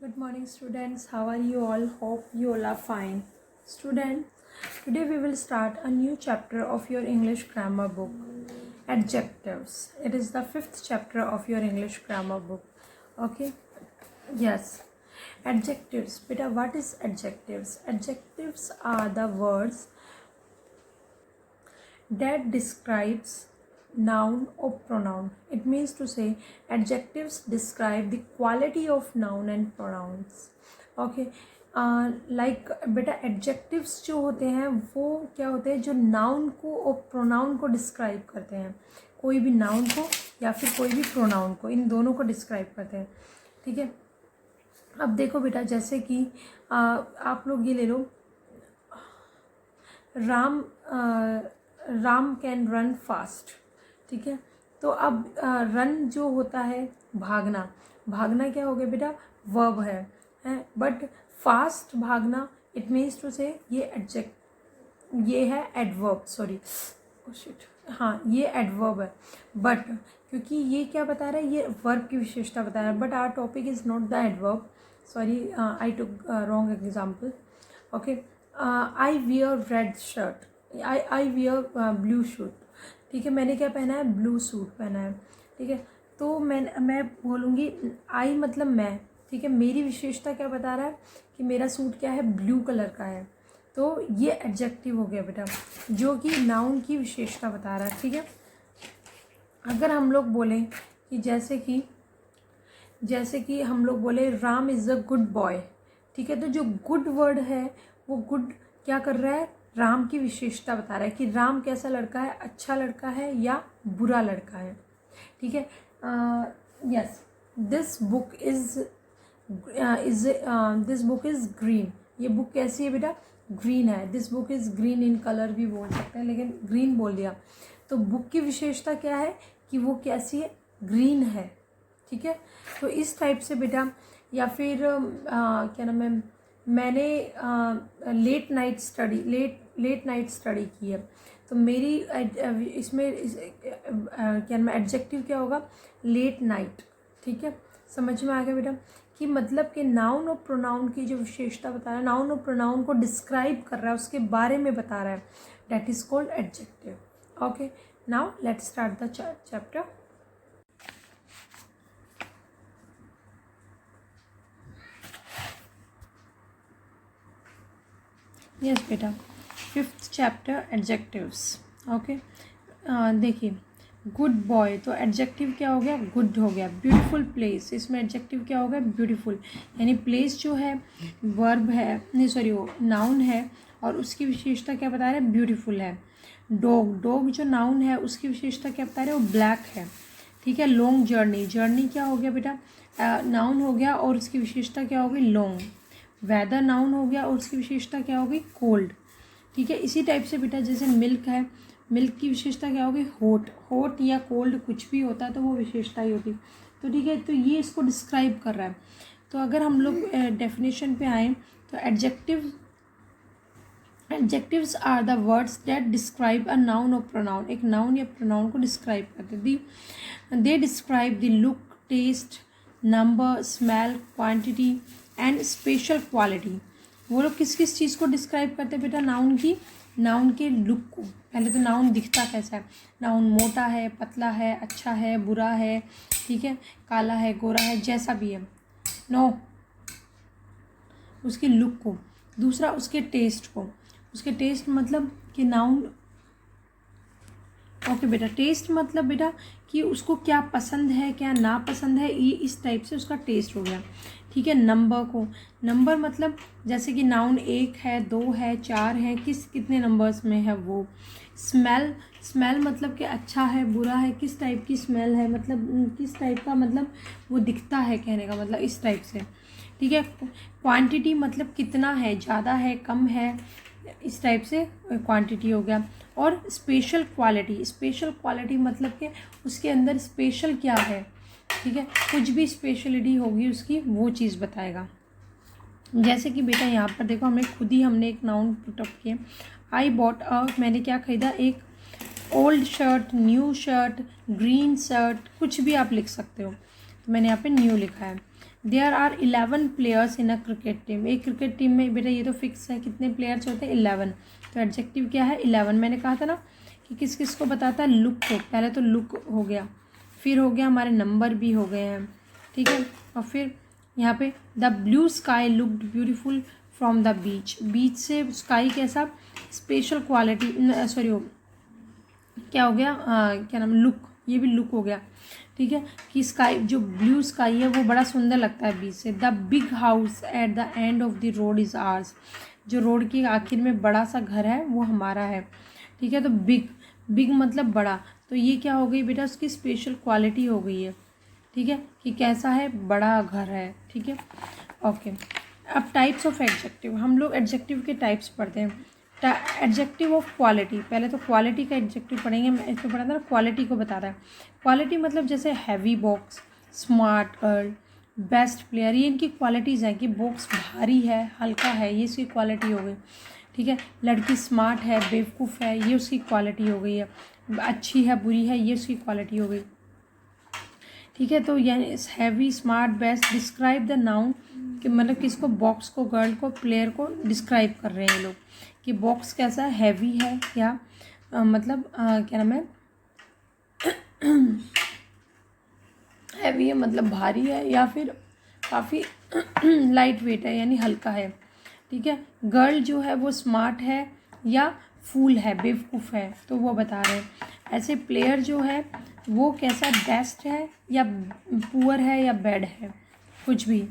Good morning students, how are you all? Hope you all are fine. Student, today we will start a new chapter of your English grammar book, Adjectives. It is the 5th chapter of your English grammar book. Okay? Yes. Adjectives. Beta, what is adjectives? Adjectives are the words that describes noun or pronoun. It means to say adjectives describe the quality of noun and pronouns. Okay, like बेटा adjectives जो होते हैं वो क्या होते हैं, जो noun को और प्रोनाउन को डिस्क्राइब करते हैं. कोई भी नाउन को या फिर कोई भी प्रोनाउन को, इन दोनों को डिस्क्राइब करते हैं. ठीक है. अब देखो बेटा, जैसे कि आप लोग ये ले लो, राम कैन रन फास्ट. ठीक है. तो अब रन जो होता है भागना, भागना क्या हो गया बेटा, वर्ब है. बट फास्ट भागना, इट मीन्स टू से ये है एडवर्ब. सॉरी, हाँ ये एडवर्ब है. बट क्योंकि ये क्या बता रहा है, ये वर्ब की विशेषता बता रहा है. But our topic is not the adverb. Sorry, I took wrong example. Okay. I wear red shirt, I wear blue suit. ठीक है, मैंने क्या पहना है, ब्लू सूट पहना है. ठीक है. तो मैं बोलूँगी आई मतलब मैं. ठीक है. मेरी विशेषता क्या बता रहा है कि मेरा सूट क्या है, ब्लू कलर का है. तो ये एडजेक्टिव हो गया बेटा, जो कि नाउन की विशेषता बता रहा है. ठीक है. अगर हम लोग बोलें कि जैसे कि हम लोग बोले Ram is a good boy. ठीक है. तो जो गुड वर्ड है वो गुड क्या कर रहा है, राम की विशेषता बता रहा है कि राम कैसा लड़का है, अच्छा लड़का है या बुरा लड़का है. ठीक है. Yes, this book is green. ये बुक कैसी है बेटा, ग्रीन है. This book is green in colour भी बोल सकते हैं, लेकिन ग्रीन बोल दिया. तो बुक की विशेषता क्या है कि वो कैसी है, ग्रीन है. ठीक है. तो इस टाइप से बेटा, या फिर क्या नाम है, मैंने लेट नाइट स्टडी की है. तो मेरी इसमें क्या नाम है, एडजेक्टिव क्या होगा, लेट नाइट. ठीक है. समझ में आ गया बेटा, कि मतलब कि नाउन और प्रोनाउन की जो विशेषता बता रहा है, नाउन और प्रोनाउन को डिस्क्राइब कर रहा है, उसके बारे में बता रहा है, that is called adjective. Okay. Now let's start the chapter. Yes बेटा, 5th चैप्टर एडजेक्टिव्स. ओके. देखिए, गुड बॉय, तो एडजेक्टिव क्या हो गया, गुड हो गया. ब्यूटीफुल प्लेस, इसमें एडजेक्टिव क्या हो गया, ब्यूटीफुल. यानी प्लेस जो है वर्ब है, नहीं सॉरी वो नाउन है, और उसकी विशेषता क्या बता रहे हैं, ब्यूटीफुल है. डॉग जो नाउन है उसकी विशेषता क्या बता रहे हैं, वो ब्लैक है. ठीक है. लॉन्ग जर्नी क्या हो गया बेटा, नाउन हो गया और उसकी विशेषता क्या हो गई, लॉन्ग. वेदर नाउन हो गया और उसकी विशेषता क्या होगी, कोल्ड. ठीक है. इसी टाइप से बेटा, जैसे मिल्क है, मिल्क की विशेषता क्या होगी, हॉट या कोल्ड, कुछ भी होता है तो वो विशेषता ही होती. तो ठीक है. तो ये इसको डिस्क्राइब कर रहा है. तो अगर हम लोग डेफिनेशन पे आए तो adjectives are the words that describe a noun और प्रोनाउन. एक नाउन या प्रोनाउन को डिस्क्राइब करते. They describe the look, taste, number, smell, quantity and special quality. वो लोग किस किस चीज़ को डिस्क्राइब करते हैं बेटा, नाउन के लुक को. पहले तो नाउन दिखता कैसा है, नाउन मोटा है, पतला है, अच्छा है, बुरा है. ठीक है. काला है, गोरा है, जैसा भी है. नो, उसके लुक को. दूसरा उसके टेस्ट को. उसके टेस्ट मतलब कि नाउन. ओके बेटा, टेस्ट मतलब बेटा कि उसको क्या पसंद है, क्या ना पसंद है, ये इस टाइप से उसका टेस्ट हो गया. ठीक है. नंबर मतलब जैसे कि नाउन 1 है, 2 है, 4 है, कितने नंबर्स में है वो. स्मेल मतलब कि अच्छा है, बुरा है, किस टाइप की स्मेल है, मतलब किस टाइप का, मतलब वो दिखता है, कहने का मतलब इस टाइप से. ठीक है. क्वांटिटी मतलब कितना है, ज़्यादा है, कम है, इस टाइप से क्वांटिटी हो गया. और स्पेशल क्वालिटी मतलब कि उसके अंदर स्पेशल क्या है. ठीक है. कुछ भी स्पेशलिटी होगी उसकी, वो चीज़ बताएगा. जैसे कि बेटा यहाँ पर देखो, हमने एक नाउन पुटअप किया. आई बॉट मैंने क्या खरीदा, एक old shirt, new shirt, green shirt, कुछ भी आप लिख सकते हो. तो मैंने यहाँ पे न्यू लिखा है. There are 11 players in a cricket team. एक क्रिकेट टीम में बेटा ये तो फिक्स है, कितने प्लेयर्स होते हैं 11। तो एडजेक्टिव क्या है 11। मैंने कहा था ना कि किस किस को बताता है, लुक को। पहले तो लुक हो गया, फिर हो गया हमारे नंबर भी हो गए हैं, ठीक है। और फिर यहाँ पे the blue sky looked beautiful from the beach. Beach से स्काई कैसा, स्पेशल क्वालिटी, सॉरी क्या हो गया, क्या नाम, लुक, ये भी लुक हो गया, ठीक है। कि स्काई, जो ब्लू स्काई है वो बड़ा सुंदर लगता है बीच से। The big house at the end of the road is ours. जो रोड के आखिर में बड़ा सा घर है वो हमारा है, ठीक है। तो बिग, बिग मतलब बड़ा, तो ये क्या हो गई बेटा, उसकी स्पेशल क्वालिटी हो गई है, ठीक है, कि कैसा है, बड़ा घर है, ठीक है। ओके, अब टाइप्स ऑफ एडजेक्टिव, हम लोग एडजेक्टिव के टाइप्स पढ़ते हैं। एडजेक्टिव ऑफ क्वालिटी, पहले तो क्वालिटी का एडजेक्टिव पढ़ेंगे। मैं इसमें पढ़ा था ना, क्वालिटी को बता रहा है। क्वालिटी मतलब जैसे heavy box, smart girl, best player, ये इनकी क्वालिटीज़ हैं कि बॉक्स भारी है, हल्का है, ये इसकी क्वालिटी हो गई, ठीक है। लड़की स्मार्ट है, बेवकूफ़ है, ये उसकी क्वालिटी हो गई है। अच्छी है, बुरी है, ये उसकी क्वालिटी हो गई, ठीक है। तो यानी heavy, smart, best, describe the noun, कि मतलब किसको, बॉक्स को, गर्ल को, प्लेयर को डिस्क्राइब कर रहे हैं ये लोग कि बॉक्स कैसा है, हैवी है या मतलब क्या नाम है, हैवी है मतलब भारी है, या फिर काफ़ी लाइट वेट है यानी हल्का है, ठीक है। गर्ल जो है वो स्मार्ट है या फूल है, बेवकूफ़ है, तो वो बता रहे हैं। ऐसे प्लेयर जो है वो कैसा, बेस्ट है या पुअर है या बैड है, कुछ भी,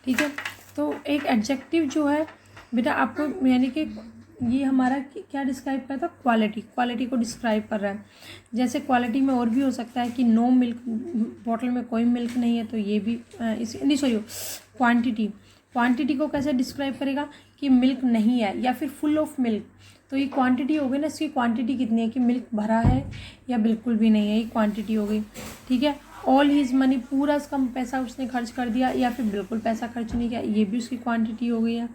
ठीक है। तो एक एडजेक्टिव जो है बेटा आपको, यानी कि ये हमारा क्या डिस्क्राइब करता है, क्वालिटी, क्वालिटी को डिस्क्राइब कर रहा है। जैसे क्वालिटी में और भी हो सकता है कि नो मिल्क, बॉटल में कोई मिल्क नहीं है, तो ये भी इस, नहीं सॉरी, क्वांटिटी, क्वांटिटी को कैसे डिस्क्राइब करेगा कि मिल्क नहीं है या फिर फुल ऑफ मिल्क, तो ये क्वांटिटी हो गई ना, इसकी क्वांटिटी कितनी है कि मिल्क भरा है या बिल्कुल भी नहीं है, ये क्वांटिटी हो गई, ठीक है। ऑल हीज़ मनी, पूरा उसका पैसा उसने खर्च कर दिया या फिर बिल्कुल पैसा खर्च नहीं किया, ये भी उसकी क्वांटिटी हो गई है,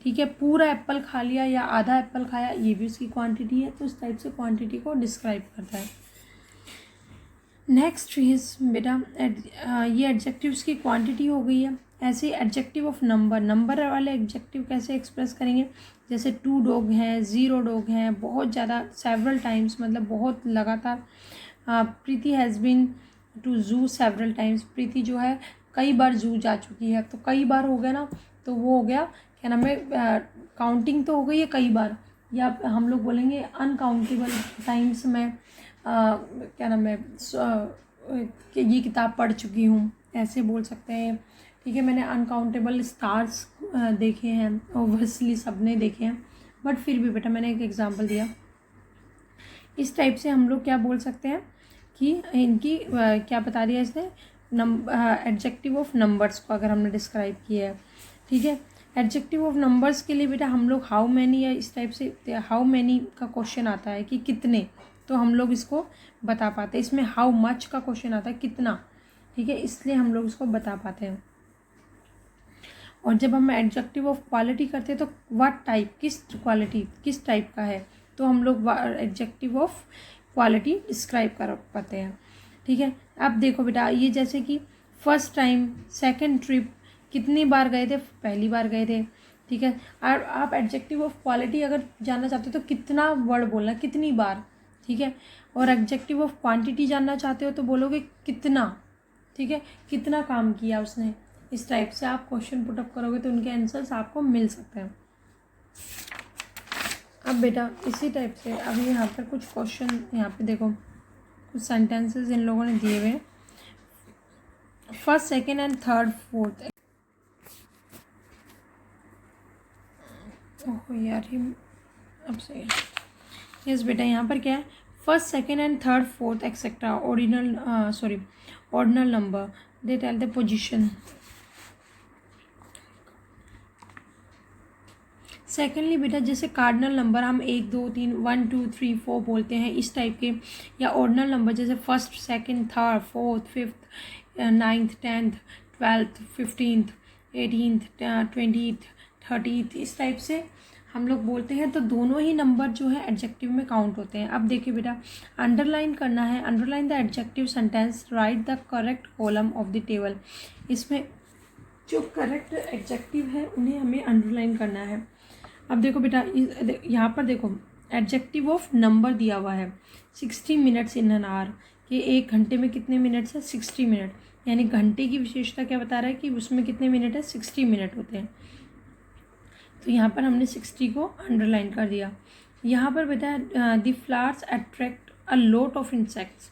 ठीक है। पूरा एप्पल खा लिया या आधा एप्पल खाया, ये भी उसकी क्वांटिटी है। तो इस टाइप से क्वांटिटी को डिस्क्राइब करता है। नेक्स्ट इज बेटा ये एडजेक्टिव्स की क्वांटिटी हो गई है। ऐसे एडजेक्टिव ऑफ नंबर, नंबर वाले एडजेक्टिव कैसे एक्सप्रेस करेंगे, जैसे 2 डॉग हैं, 0 डॉग हैं, बहुत ज़्यादा, सेवरल टाइम्स मतलब बहुत लगातार। प्रीति हैज़ बीन टू जू सेवरल टाइम्स, प्रीति जो है कई बार जू जा चुकी है, तो कई बार हो गया ना, तो वो हो गया क्या नाम है, काउंटिंग तो हो गई है कई बार, या हम लोग बोलेंगे अनकाउंटेबल टाइम्स में क्या नाम है, कि ये किताब पढ़ चुकी हूँ, ऐसे बोल सकते हैं, ठीक है। मैंने अनकाउंटेबल स्टार्स देखे हैं, ओबियसली सबने देखे हैं, बट फिर भी बेटा मैंने एक एग्जांपल दिया। इस टाइप से हम लोग क्या बोल सकते हैं कि इनकी क्या बता दिया इसने, एडजेक्टिव ऑफ नंबर्स को अगर हमने डिस्क्राइब किया है, ठीक है। एडजेक्टिव ऑफ नंबर्स के लिए बेटा हम लोग हाउ मैनी या इस टाइप से, हाउ मैनी का क्वेश्चन आता है कि कितने, तो हम लोग इसको बता पाते हैं। इसमें हाउ मच का क्वेश्चन आता है, कितना, ठीक है, इसलिए हम लोग इसको बता पाते हैं। और जब हम एडजेक्टिव ऑफ क्वालिटी करते हैं तो व्हाट टाइप, किस क्वालिटी, किस टाइप का है, तो हम लोग एडजेक्टिव ऑफ क्वालिटी डिस्क्राइब कर पाते हैं, ठीक है। अब देखो बेटा, ये जैसे कि फर्स्ट टाइम, सेकंड ट्रिप, कितनी बार गए थे, पहली बार गए थे, ठीक है। और आप एडजेक्टिव ऑफ क्वालिटी अगर जानना चाहते हो तो कितना वर्ड बोलना, कितनी बार, ठीक है। और एडजेक्टिव ऑफ क्वांटिटी जानना चाहते हो तो बोलोगे कितना, ठीक है, कितना काम किया उसने। इस टाइप से आप क्वेश्चन पुटअप करोगे तो उनके आंसर्स आपको मिल सकते हैं। अब बेटा इसी टाइप से अभी यहाँ पर कुछ क्वेश्चन, यहाँ पे देखो कुछ सेंटेंसेस इन लोगों ने दिए हुए हैं, first, second and third, fourth. Oh यार ये अब से, यस बेटा यहाँ पर क्या है, first, second and third, fourth etcetera, ordinal number, they tell the position. Secondly बेटा जैसे कार्डिनल नंबर हम 1 2 3 1 2 3 4 बोलते हैं, इस टाइप के, या ऑर्डिनल नंबर जैसे first, second, third, fourth, fifth, 9th 10th 12th 15th 18th 20th 30th, इस टाइप से हम लोग बोलते हैं तो दोनों ही नंबर जो है एडजेक्टिव में काउंट होते हैं। अब देखिए बेटा, अंडरलाइन करना है, underline the adjective sentence, right the correct column of the table. इसमें जो करेक्ट एडजेक्टिव है उन्हें हमें अंडरलाइन करना है। अब देखो बेटा, यहाँ पर देखो एडजेक्टिव ऑफ नंबर दिया हुआ है 60 मिनट्स इन एन आवर, कि 1 घंटे में कितने मिनट्स है, 60 मिनट। यानी घंटे की विशेषता क्या बता रहा है कि उसमें कितने मिनट है, 60 मिनट होते हैं। तो यहाँ पर हमने 60 को अंडरलाइन कर दिया। यहाँ पर बेटा the flowers attract a lot of insects.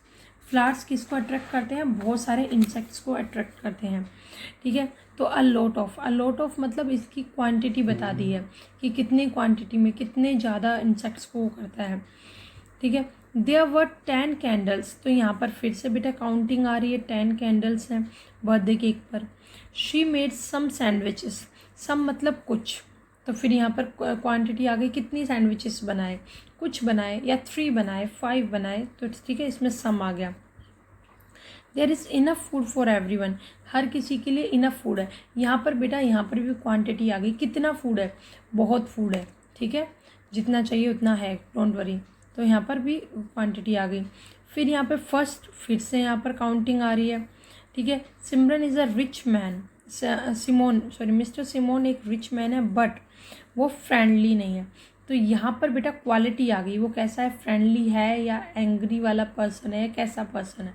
Flowers किसको अट्रैक्ट करते हैं, बहुत सारे इंसेक्ट्स को अट्रैक्ट करते हैं, ठीक है। तो अ लॉट ऑफ मतलब इसकी क्वांटिटी बता दी है कि कितने क्वांटिटी में, कितने ज़्यादा इंसेक्ट्स को वो करता है, ठीक है। देयर वर 10 कैंडल्स, तो यहाँ पर फिर से बेटा काउंटिंग आ रही है, 10 कैंडल्स हैं बर्थडे केक पर। शी मेड सम सैंडविचेस, सम मतलब कुछ, तो फिर यहाँ पर क्वांटिटी आ गई, कितनी सैंडविचेस बनाए, कुछ बनाए या 3 बनाए, 5 बनाए, तो ठीक है, इसमें सम आ गया। There is enough food for everyone, हर किसी के लिए इनफ फूड है। यहाँ पर बेटा, यहाँ पर भी क्वांटिटी आ गई, कितना फूड है, बहुत फूड है, ठीक है, जितना चाहिए उतना है, डोंट वरी। तो यहाँ पर भी क्वांटिटी आ गई। फिर यहाँ पे फर्स्ट, फिर से यहाँ पर काउंटिंग आ रही है, ठीक है। Simran is a rich man, mister Simon एक रिच मैन है, बट वो फ्रेंडली नहीं है। तो यहाँ पर बेटा क्वालिटी आ गई, वो कैसा है, फ्रेंडली है या एंग्री वाला पर्सन है, कैसा पर्सन है,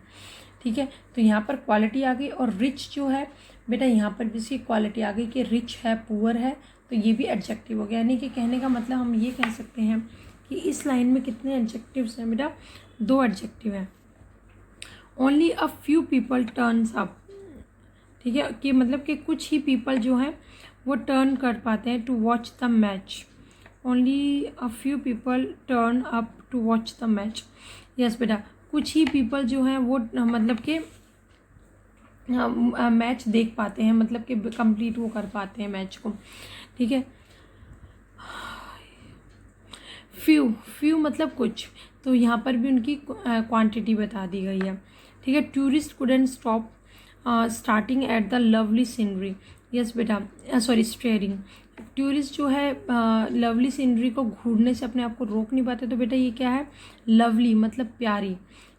ठीक है। तो यहाँ पर क्वालिटी आ गई। और रिच जो है बेटा, यहाँ पर भी इसकी क्वालिटी आ गई कि रिच है, पुअर है, तो ये भी एडजेक्टिव हो गया। यानी कि कहने का मतलब हम ये कह सकते हैं कि इस लाइन में कितने एडजेक्टिव्स हैं बेटा, 2 एडजेक्टिव हैं। Only a few people turns up, ठीक है, कि मतलब कि कुछ ही पीपल जो हैं वो टर्न कर पाते हैं to watch the match. Only a few people turn up to watch the match. Yes बेटा, कुछ ही पीपल जो हैं वो मतलब कि मैच देख पाते हैं, मतलब कि कंप्लीट वो कर पाते हैं मैच को, ठीक है। फ्यू मतलब कुछ, तो यहाँ पर भी उनकी क्वांटिटी बता दी गई है, ठीक है। Tourist couldn't stop starting at the lovely scenery. Yes बेटा, सॉरी, स्टेयरिंग। टूरिस्ट जो है लवली सीनरी को घूरने से अपने आप को रोक नहीं पाते, तो बेटा ये क्या है, लवली मतलब प्यारी,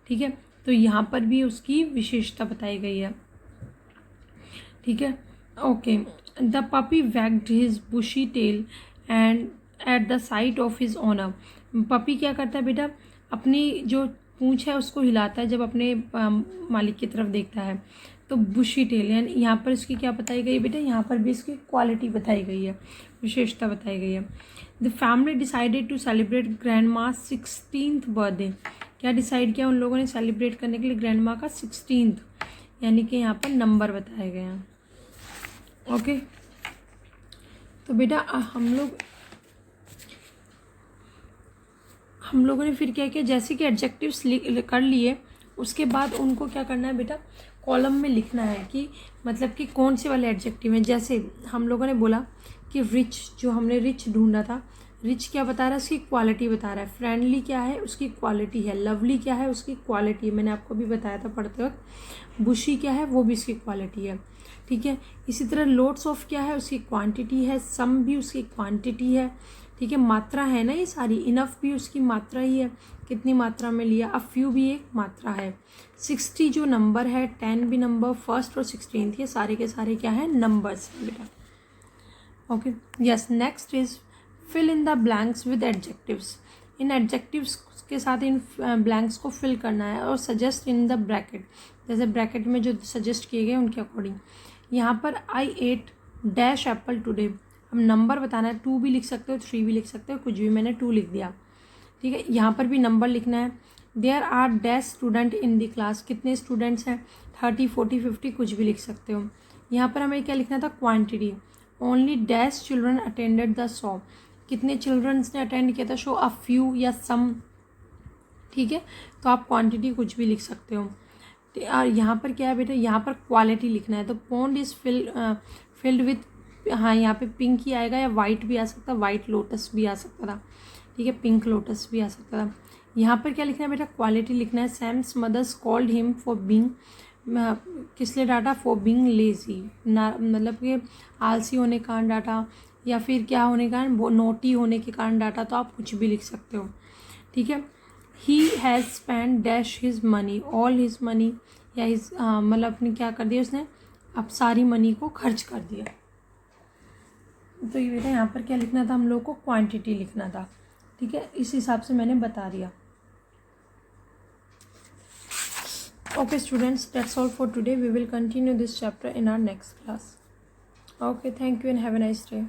ठीक है। तो यहाँ पर भी उसकी विशेषता बताई गई है, ठीक है, okay. The puppy wagged his bushy tail and at the sight of his owner. Puppy क्या करता है बेटा, अपनी जो पूंछ है उसको हिलाता है जब अपने मालिक की तरफ देखता है। तो बुशी टेल, यानी यहाँ पर इसकी क्या बताई गई बेटा, यहाँ पर भी इसकी क्वालिटी बताई गई है, विशेषता बताई गई है। The family decided to celebrate grandma 16th birthday. क्या डिसाइड किया उन लोगों ने सेलिब्रेट करने के लिए ग्रैंड माँ का 16th, यानी कि यहाँ पर नंबर बताए गए हैं, ओके। तो बेटा हम लोगों ने फिर क्या किया, जैसे कि एडजेक्टिव्स कर लिए, उसके बाद उनको क्या करना है बेटा, कॉलम में लिखना है कि मतलब कि कौन से वाले एडजेक्टिव हैं। जैसे हम लोगों ने बोला कि रिच, जो हमने रिच ढूंढा था, रिच क्या बता रहा है, उसकी क्वालिटी बता रहा है। फ्रेंडली क्या है, उसकी क्वालिटी है। लवली क्या है, उसकी क्वालिटी है, मैंने आपको भी बताया था पढ़ते वक्त। बुशी क्या है, वो भी उसकी क्वालिटी है, ठीक है। इसी तरह लोड्स ऑफ क्या है, उसकी क्वांटिटी है। सम भी उसकी क्वांटिटी है, ठीक है। मात्रा है ना ये सारी। इनफ भी उसकी मात्रा ही है, कितनी मात्रा में लिया। अ फ्यू भी एक मात्रा है। 60 जो नंबर है, 10 भी नंबर, फर्स्ट और 16th, ये सारे के सारे क्या है, नंबर्स है बेटा, okay. Yes, next is fill in the blanks with adjectives. इन एडजेक्टिव्स के साथ इन ब्लैंक्स को फिल करना है और सजेस्ट इन द ब्रैकेट, जैसे ब्रैकेट में जो सजेस्ट किए गए उनके अकॉर्डिंग। यहाँ पर I ate dash apple today, अब नंबर बताना है, 2 भी लिख सकते हो, 3 भी लिख सकते हो, कुछ भी, मैंने 2 लिख दिया, ठीक है। यहाँ पर भी नंबर लिखना है। There are dash student in the class, कितने स्टूडेंट्स हैं, 30, 40, 50, कुछ भी लिख सकते हो। यहाँ पर हमें क्या लिखना था, quantity. Only dash children attended the show, कितने चिल्ड्रंस ने अटेंड किया था शो, अ फ्यू या सम, ठीक है। तो आप क्वांटिटी कुछ भी लिख सकते हो। यहाँ पर क्या है बेटा, यहाँ पर क्वालिटी लिखना है। तो पॉन्ड इज फिल्ड विथ, हाँ यहाँ पे पिंक ही आएगा या वाइट भी आ सकता, वाइट लोटस भी आ सकता था, ठीक है, पिंक लोटस भी आ सकता था। यहाँ पर क्या लिखना है बेटा, क्वालिटी लिखना है। Sam's mother's called him for being, किस लिए डाटा, फॉर बीइंग लेजी, ना मतलब कि आलसी होने का डाटा, या फिर क्या होने के कारण, वो नोटी होने के कारण डाटा, तो आप कुछ भी लिख सकते हो, ठीक है। He has spend dash his money, all his money, या हिज मतलब अपने क्या कर दिया उसने, अब सारी मनी को खर्च कर दिया। तो ये बेटा यहाँ पर क्या लिखना था हम लोग को, क्वांटिटी लिखना था, ठीक है। इस हिसाब से मैंने बता दिया। Okay students, that's all for today. We will continue this chapter in our next class. Okay, thank you and have a nice day.